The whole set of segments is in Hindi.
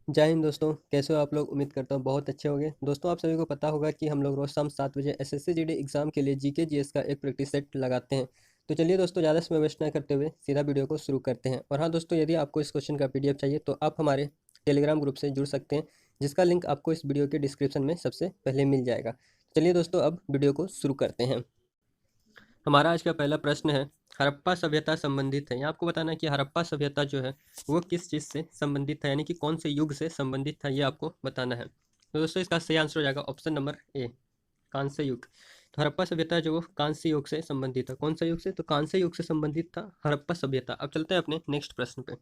जय हिंद दोस्तों, कैसे हो आप लोग। उम्मीद करता हूँ बहुत अच्छे होंगे। दोस्तों, आप सभी को पता होगा कि हम लोग रोज शाम 7 बजे एसएससी जीडी एग्जाम के लिए जीके जीएस का एक प्रैक्टिस सेट लगाते हैं। तो चलिए दोस्तों, ज़्यादा समय वेस्ट ना करते हुए सीधा वीडियो को शुरू करते हैं। और हाँ दोस्तों, यदि आपको इस क्वेश्चन का पीडीएफ चाहिए तो आप हमारे टेलीग्राम ग्रुप से जुड़ सकते हैं, जिसका लिंक आपको इस वीडियो के डिस्क्रिप्शन में सबसे पहले मिल जाएगा। चलिए दोस्तों, अब वीडियो को शुरू करते हैं। हमारा आज का पहला प्रश्न है, हड़प्पा सभ्यता संबंधित है। यहाँ आपको बताना है कि हड़प्पा सभ्यता जो है वो किस चीज़ से संबंधित था, यानी कि कौन से युग से संबंधित था, ये आपको बताना है। तो दोस्तों, इसका सही आंसर हो जाएगा ऑप्शन नंबर ए, कांस्य युग। तो हड़प्पा सभ्यता जो वो कांस्य युग से संबंधित था। कौन सा युग से? तो कांस्य युग से संबंधित था हड़प्पा सभ्यता। अब चलते हैं अपने नेक्स्ट प्रश्न पे।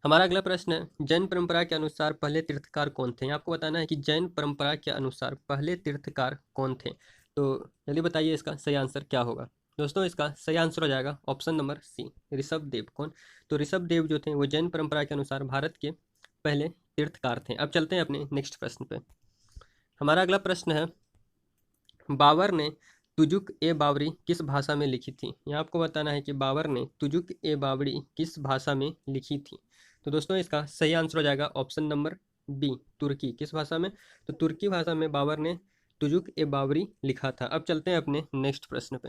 हमारा अगला प्रश्न है, जैन परंपरा के अनुसार पहले तीर्थकार कौन थे। आपको बताना है कि जैन परंपरा के अनुसार पहले तीर्थकार कौन थे। तो जल्दी बताइए इसका सही आंसर क्या होगा। दोस्तों, इसका सही आंसर हो जाएगा option number C, Rishabh Dev. कौन? तो ऋषभ देव जो थे वो जैन परंपरा के अनुसार भारत के पहले तीर्थकार थे। अब चलते हैं अपने नेक्स्ट प्रश्न पे। हमारा अगला प्रश्न है, बाबर ने तुजुक ए बावरी किस भाषा में लिखी थी। यहाँ आपको बताना है कि बाबर ने तुजुक ए बावरी किस भाषा में लिखी थी। तो दोस्तों, इसका सही आंसर हो जाएगा ऑप्शन नंबर बी, तुर्की। किस भाषा में? तो तुर्की भाषा में बाबर ने तुजुक ए बावरी लिखा था। अब चलते हैं अपने नेक्स्ट प्रश्न पे।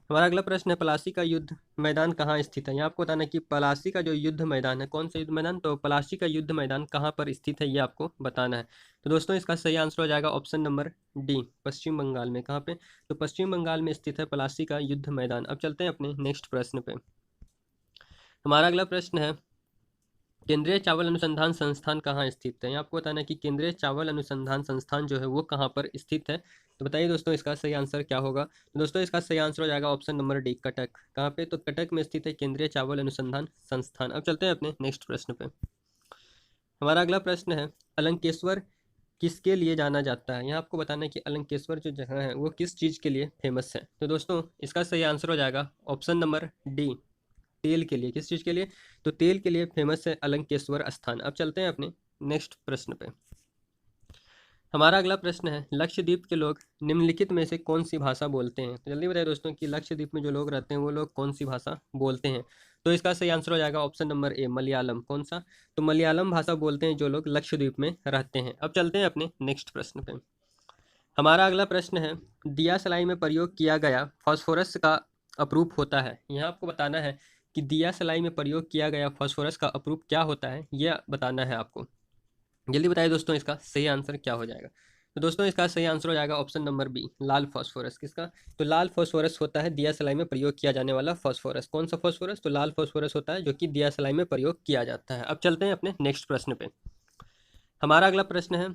हमारा अगला प्रश्न है, पलासी का युद्ध मैदान कहाँ स्थित है। यहाँ आपको बताना है कि पलासी का जो युद्ध मैदान है, कौन सा युद्ध मैदान? तो पलासी का युद्ध मैदान कहाँ पर स्थित है, ये आपको बताना है। तो दोस्तों, इसका सही आंसर हो जाएगा ऑप्शन नंबर डी, पश्चिम बंगाल में। कहाँ पे? तो पश्चिम बंगाल में स्थित है पलासी का युद्ध मैदान। अब चलते हैं अपने नेक्स्ट प्रश्न पे। हमारा अगला प्रश्न है, केंद्रीय चावल अनुसंधान संस्थान कहाँ स्थित है। यहाँ आपको बताना है कि केंद्रीय चावल अनुसंधान संस्थान जो है वो कहाँ पर स्थित है। तो बताइए दोस्तों, इसका सही आंसर क्या होगा। तो दोस्तों, इसका सही आंसर हो जाएगा ऑप्शन नंबर डी, कटक। कहाँ पे? तो कटक में स्थित है केंद्रीय चावल अनुसंधान संस्थान। अब चलते हैं अपने नेक्स्ट प्रश्न पे। हमारा अगला प्रश्न है, अलंकेश्वर किसके लिए जाना जाता है। यहाँ आपको बताना है कि अलंकेश्वर जो जगह है वो किस चीज़ के लिए फेमस है। तो दोस्तों, इसका सही आंसर हो जाएगा ऑप्शन नंबर डी, तेल के लिए। किस चीज़ के लिए? तो तेल के लिए फेमस है अलंकेश्वर स्थान। अब चलते हैं अपने नेक्स्ट प्रश्न पे। हमारा अगला प्रश्न है, लक्षद्वीप के लोग निम्नलिखित में से कौन सी भाषा बोलते हैं। तो जल्दी बताइए दोस्तों कि लक्षद्वीप में जो लोग रहते हैं वो लोग कौन सी भाषा बोलते हैं। तो इसका सही आंसर हो जाएगा ऑप्शन नंबर ए, मलयालम। कौन सा? तो मलयालम भाषा बोलते हैं जो लोग लक्षद्वीप में रहते हैं। अब चलते हैं अपने नेक्स्ट प्रश्न पे। हमारा अगला प्रश्न है, दिया सलाई में प्रयोग किया गया फास्फोरस का अपरूप होता है। यहाँ आपको बताना है कि दिया सलाई में प्रयोग किया गया फास्फोरस का अपरूप क्या होता है, यह बताना है आपको। जल्दी बताइए दोस्तों, इसका सही आंसर क्या हो जाएगा। तो दोस्तों, इसका सही आंसर हो जाएगा ऑप्शन नंबर बी, लाल फास्फोरस। किसका? तो लाल फास्फोरस होता है दिया सलाई में प्रयोग किया जाने वाला फास्फोरस। कौन सा फास्फोरस? तो लाल फास्फोरस होता है जो कि दिया सलाई में प्रयोग किया जाता है। अब चलते हैं अपने नेक्स्ट प्रश्न पे। हमारा अगला प्रश्न है,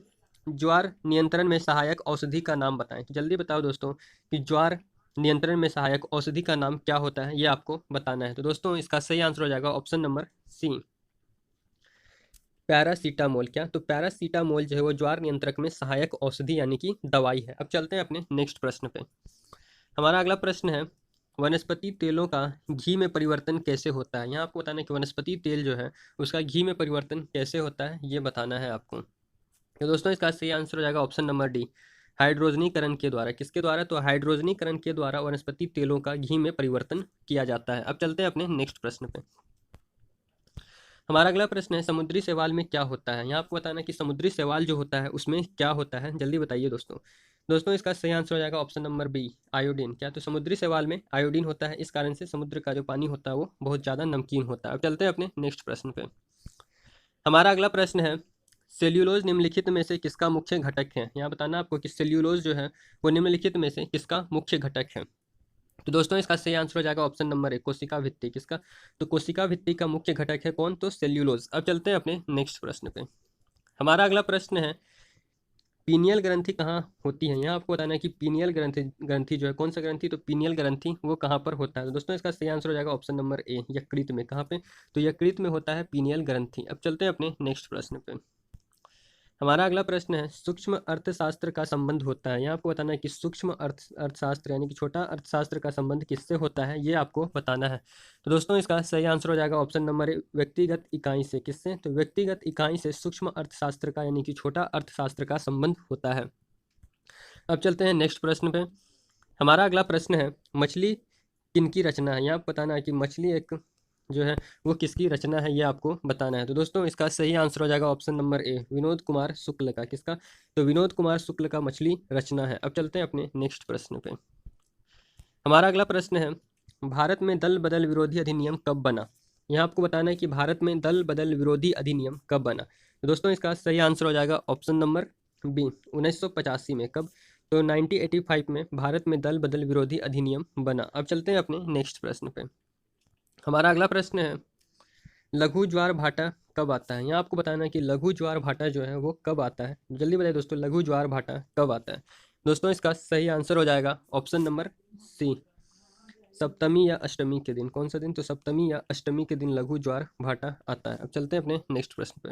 ज्वार नियंत्रण में सहायक औषधि का नाम बताएं। तो जल्दी बताओ दोस्तों कि ज्वार नियंत्रण में सहायक औषधि का नाम क्या होता है, ये आपको बताना है। तो दोस्तों, इसका सही आंसर हो जाएगा ऑप्शन नंबर सी, पैरासीटामोल। क्या? तो पैरासीटामोल जो है वो ज्वार नियंत्रक में सहायक औषधि यानी कि दवाई है। अब चलते हैं अपने नेक्स्ट प्रश्न पे। हमारा अगला प्रश्न है, वनस्पति तेलों का घी में परिवर्तन कैसे होता है। यहाँ आपको बताना है कि वनस्पति तेल जो है उसका घी में परिवर्तन कैसे होता है, ये बताना है आपको। तो दोस्तों, इसका सही आंसर हो जाएगा ऑप्शन नंबर डी, हाइड्रोजनीकरण के द्वारा। किसके द्वारा? तो हाइड्रोजनीकरण के द्वारा वनस्पति तेलों का घी में परिवर्तन किया जाता है। अब चलते हैं अपने नेक्स्ट प्रश्न पे। हमारा अगला प्रश्न है, समुद्री शैवाल में क्या होता है। यहाँ आपको बताना है कि समुद्री शैवाल जो होता है उसमें क्या होता है। जल्दी बताइए दोस्तों। दोस्तों, इसका सही आंसर हो जाएगा ऑप्शन नंबर बी, आयोडीन। क्या? तो समुद्री शैवाल में आयोडीन होता है, इस कारण से समुद्र का जो पानी होता है वो बहुत ज़्यादा नमकीन होता है। अब चलते हैं अपने नेक्स्ट प्रश्न पे। हमारा अगला प्रश्न है, सेल्यूलोज निम्नलिखित में से किसका मुख्य घटक है। यहाँ बताना आपको कि सेल्यूलोज जो है वो निम्नलिखित में से किसका मुख्य घटक है। तो दोस्तों, इसका सही आंसर हो जाएगा ऑप्शन नंबर ए, कोशिका भित्ति। किसका? तो कोशिका भित्ति का मुख्य घटक है कौन? तो सेल्यूलोज। अब चलते हैं अपने नेक्स्ट प्रश्न पे। हमारा अगला प्रश्न है, पीनियल ग्रंथि कहाँ होती है। यहाँ आपको बताना है कि पीनियल ग्रंथि ग्रंथि जो है कौन सा ग्रंथि? तो पीनियल ग्रंथि वो कहाँ पर होता है। तो दोस्तों, इसका सही आंसर हो जाएगा ऑप्शन नंबर ए, यकृत में। कहाँ पे? तो यकृत में होता है पीनियल ग्रंथि। अब चलते हैं अपने नेक्स्ट प्रश्न पे। हमारा अगला प्रश्न है, सूक्ष्म अर्थशास्त्र का संबंध होता है। यहाँ आपको बताना है कि सूक्ष्म अर्थशास्त्र यानी कि छोटा अर्थशास्त्र का संबंध किससे होता है, ये आपको बताना है। तो दोस्तों, इसका सही आंसर हो जाएगा ऑप्शन नंबर ए, व्यक्तिगत इकाई से। किससे? तो व्यक्तिगत इकाई से सूक्ष्म अर्थशास्त्र का यानी कि छोटा अर्थशास्त्र का संबंध होता है। अब चलते हैं नेक्स्ट प्रश्न पे। हमारा अगला प्रश्न है, मछली किनकी रचना है। यहाँ बताना है कि मछली एक जो है वो किसकी रचना है, ये आपको बताना है। तो दोस्तों इसका सही आंसर हो जाएगा option number A, Vinod Kumar Shukla का। किसका? तो विनोद कुमार शुक्ल का मछली रचना है। अब चलते हैं अपने नेक्स्ट प्रश्न पे। हमारा अगला प्रश्न है, भारत में दल बदल विरोधी अधिनियम कब बना? यहाँ आपको बताना है कि भारत में दल बदल विरोधी अधिनियम कब बना। तो दोस्तों इसका सही आंसर हो जाएगा ऑप्शन नंबर बी, 1985 में। कब? तो 1985 में भारत में दल बदल विरोधी अधिनियम बना। अब चलते हैं अपने नेक्स्ट प्रश्न पे। हमारा अगला प्रश्न है, लघु ज्वार भाटा कब आता है? यहाँ आपको बताना है कि लघु ज्वार भाटा जो है वो कब आता है। जल्दी बताइए दोस्तों, लघु ज्वार भाटा कब आता है? दोस्तों इसका सही आंसर हो जाएगा ऑप्शन नंबर सी, सप्तमी या अष्टमी के दिन। कौन सा दिन? तो सप्तमी या अष्टमी के दिन लघु ज्वार भाटा आता है। अब चलते हैं अपने नेक्स्ट प्रश्न पे।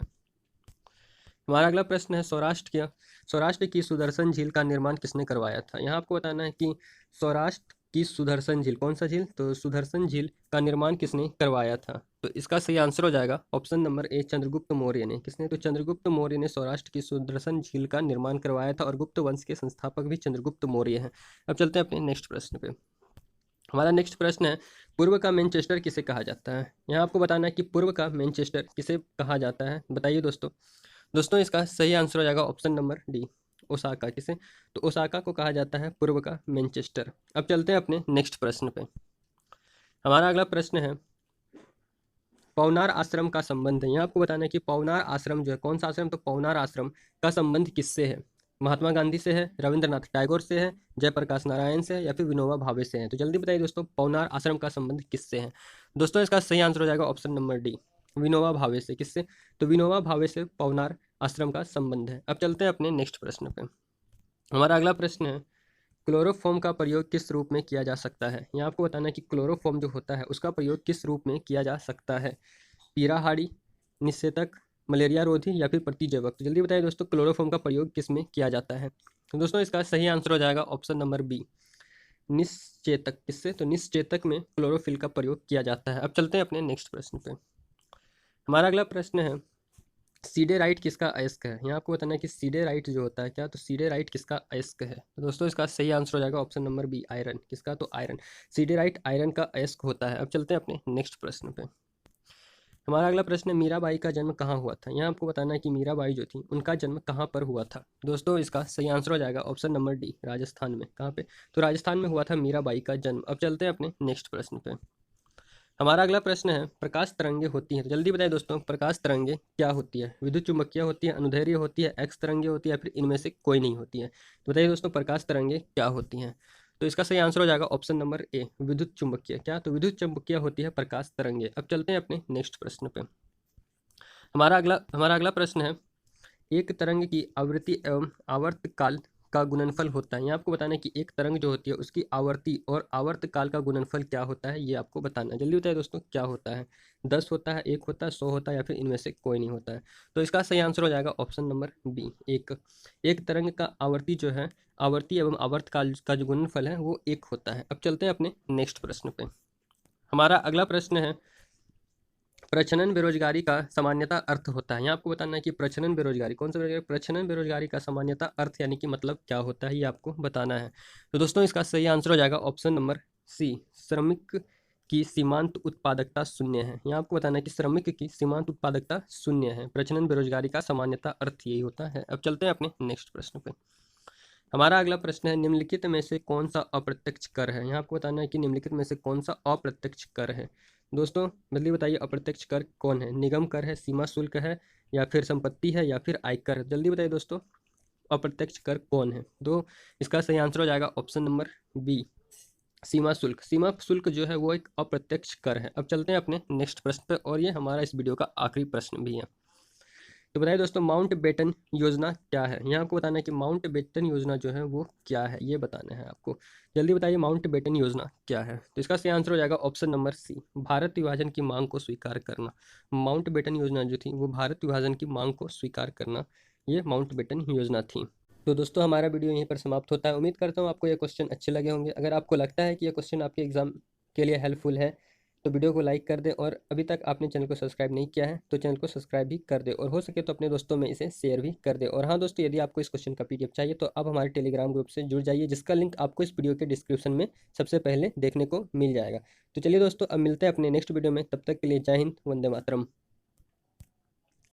हमारा अगला प्रश्न है, सौराष्ट्र की सुदर्शन झील का निर्माण किसने करवाया था? यहाँ आपको बताना है कि सौराष्ट्र की सुदर्शन झील, कौन सा झील? तो सुदर्शन झील का निर्माण किसने करवाया था? तो इसका सही आंसर हो जाएगा ऑप्शन नंबर ए, चंद्रगुप्त मौर्य ने। किसने? तो चंद्रगुप्त मौर्य ने सौराष्ट्र की सुदर्शन झील का निर्माण करवाया था, और गुप्त वंश के संस्थापक भी चंद्रगुप्त मौर्य हैं। अब चलते हैं अपने नेक्स्ट प्रश्न पे। हमारा नेक्स्ट प्रश्न है, पूर्व का मैनचेस्टर किसे कहा जाता है? यहाँ आपको बताना है कि पूर्व का मैनचेस्टर किसे कहा जाता है, बताइए दोस्तों। दोस्तों इसका सही आंसर हो जाएगा ऑप्शन नंबर डी, ओसाका। किसे? तो ओसाका को कहा जाता है पूर्व का मैनचेस्टर। अब चलते हैं अपने नेक्स्ट प्रश्न पे। हमारा अगला प्रश्न है, पौनार आश्रम का संबंध है। यहाँ आपको बताना है कि पौनार आश्रम जो है, कौन सा आश्रम? तो पौनार आश्रम का संबंध किससे है? महात्मा गांधी से है, रविंद्रनाथ टैगोर से है, जयप्रकाश नारायण से है, या फिर विनोबा भावे से है? तो जल्दी बताइए दोस्तों, पौनार आश्रम का संबंध किससे है? दोस्तों इसका सही आंसर हो जाएगा option number D, Vinoba Bhave से। किससे? तो विनोबा भावे से पौनार आश्रम का संबंध है। अब चलते हैं अपने नेक्स्ट प्रश्न पे। हमारा अगला प्रश्न है, क्लोरोफॉर्म का प्रयोग किस रूप में किया जा सकता है? यहाँ आपको बताना है कि क्लोरोफॉर्म जो होता है उसका प्रयोग किस रूप में किया जा सकता है। पीराहारी, निषेधक, मलेरिया रोधी, या फिर प्रतिजैवक? तो जल्दी बताइए दोस्तों, क्लोरोफॉर्म का प्रयोग किस में किया जाता है? तो दोस्तों इसका सही आंसर हो जाएगा ऑप्शन नंबर बी, निश्चेतक। किससे? तो निश्चेतक में क्लोरोफिल का प्रयोग किया जाता है। अब चलते हैं अपने नेक्स्ट प्रश्न पे। हमारा अगला प्रश्न है, सीडेराइट किसका अयस्क है? यहाँ आपको बताना है कि सीडेराइट जो होता है क्या? तो सीडेराइट किसका अयस्क है? तो दोस्तों इसका सही आंसर हो जाएगा ऑप्शन नंबर बी, आयरन। किसका? तो आयरन। सीडेराइट आयरन का अयस्क होता है। अब चलते हैं अपने नेक्स्ट प्रश्न पे। हमारा अगला प्रश्न है, मीराबाई का जन्म कहाँ हुआ था? यहाँ आपको बताना है कि मीराबाई जो थी उनका जन्म कहाँ पर हुआ था। दोस्तों इसका सही आंसर हो जाएगा ऑप्शन नंबर डी, राजस्थान में। कहाँ पे? तो राजस्थान में हुआ था मीराबाई का जन्म। अब चलते हैं अपने नेक्स्ट प्रश्न पे। हमारा अगला प्रश्न है, प्रकाश तरंगे होती हैं, तो जल्दी बताइए दोस्तों, प्रकाश तरंगे क्या होती है? विद्युत चुम्बकीय होती है, अनुदैर्ध्य होती है, एक्स तरंगे होती है, या फिर इनमें से कोई नहीं होती है? तो बताइए दोस्तों, प्रकाश तरंगे क्या होती हैं? तो इसका सही आंसर हो जाएगा ऑप्शन नंबर ए, विद्युत चुम्बकीय। क्या? तो विद्युत चुम्बकीय होती है प्रकाश तरंगे। अब चलते हैं अपने नेक्स्ट प्रश्न पे। हमारा अगला प्रश्न है, एक तरंग की आवृत्ति एवं आवर्तकाल का गुणनफल होता है। यहाँ आपको बताना है कि एक तरंग जो होती है उसकी आवर्ती और आवर्तकाल का गुणनफल क्या होता है, ये आपको बताना है। जल्दी बताइए दोस्तों, क्या होता है? 10 होता है, 1 होता है, 100 होता है, या फिर इनमें से कोई नहीं होता है? तो इसका सही आंसर हो जाएगा ऑप्शन नंबर बी, एक तरंग का आवर्ती जो है, आवर्ती एवं आवर्तकाल का जो गुणनफल है वो 1 होता है। अब चलते हैं अपने नेक्स्ट प्रश्न पे। हमारा अगला प्रश्न है, प्रच्छन्न बेरोजगारी का सामान्यतः अर्थ होता है। यहाँ आपको बताना है कि प्रच्छन्न बेरोजगारी, कौन सा बेरोजगारी? प्रच्छन्न बेरोजगारी का सामान्यतः अर्थ यानी कि मतलब क्या होता है, ये आपको बताना है। तो दोस्तों इसका सही आंसर हो जाएगा ऑप्शन नंबर सी, श्रमिक की सीमांत उत्पादकता शून्य है। यहाँ आपको बताना है कि श्रमिक की सीमांत उत्पादकता शून्य है। प्रच्छन्न बेरोजगारी का सामान्यतः अर्थ यही होता है। अब चलते हैं अपने नेक्स्ट प्रश्न पे। हमारा अगला प्रश्न है, निम्नलिखित में से कौन सा अप्रत्यक्ष कर है? यहाँ आपको बताना है कि निम्नलिखित में से कौन सा अप्रत्यक्ष कर है। दोस्तों जल्दी बताइए, अप्रत्यक्ष कर कौन है? निगम कर है, सीमा शुल्क है, या फिर संपत्ति है, या फिर आयकर है? जल्दी बताइए दोस्तों, अप्रत्यक्ष कर कौन है? तो इसका सही आंसर हो जाएगा ऑप्शन नंबर बी, सीमा शुल्क। सीमा शुल्क जो है वो एक अप्रत्यक्ष कर है। अब चलते हैं अपने नेक्स्ट प्रश्न पर, और ये हमारा इस वीडियो का आखिरी प्रश्न भी है। तो बताइए दोस्तों, माउंट बेटन योजना क्या है? यहाँ आपको बताना है कि माउंट बेटन योजना जो है वो क्या है, ये बताना है आपको। जल्दी बताइए, माउंट बेटन योजना क्या है? तो इसका सही आंसर हो जाएगा ऑप्शन नंबर सी, भारत विभाजन की मांग को स्वीकार करना। माउंट बेटन योजना जो थी वो भारत विभाजन की मांग को स्वीकार करना, ये माउंट बेटन योजना थी। तो दोस्तों हमारा वीडियो यहीं पर समाप्त होता है। उम्मीद करता हूँ आपको ये क्वेश्चन अच्छे लगे होंगे। अगर आपको लगता है कि ये क्वेश्चन आपके एग्जाम के लिए हेल्पफुल है, तो वीडियो को लाइक कर दें, और अभी तक आपने चैनल को सब्सक्राइब नहीं किया है तो चैनल को सब्सक्राइब भी कर दें, और हो सके तो अपने दोस्तों में इसे शेयर भी कर दें। और हाँ दोस्तों, यदि आपको इस क्वेश्चन का पीडीएफ चाहिए तो आप हमारे टेलीग्राम ग्रुप से जुड़ जाइए, जिसका लिंक आपको इस वीडियो के डिस्क्रिप्शन में सबसे पहले देखने को मिल जाएगा। तो चलिए दोस्तों, अब मिलते हैं अपने नेक्स्ट वीडियो में, तब तक के लिए जय हिंद, वंदे मातरम।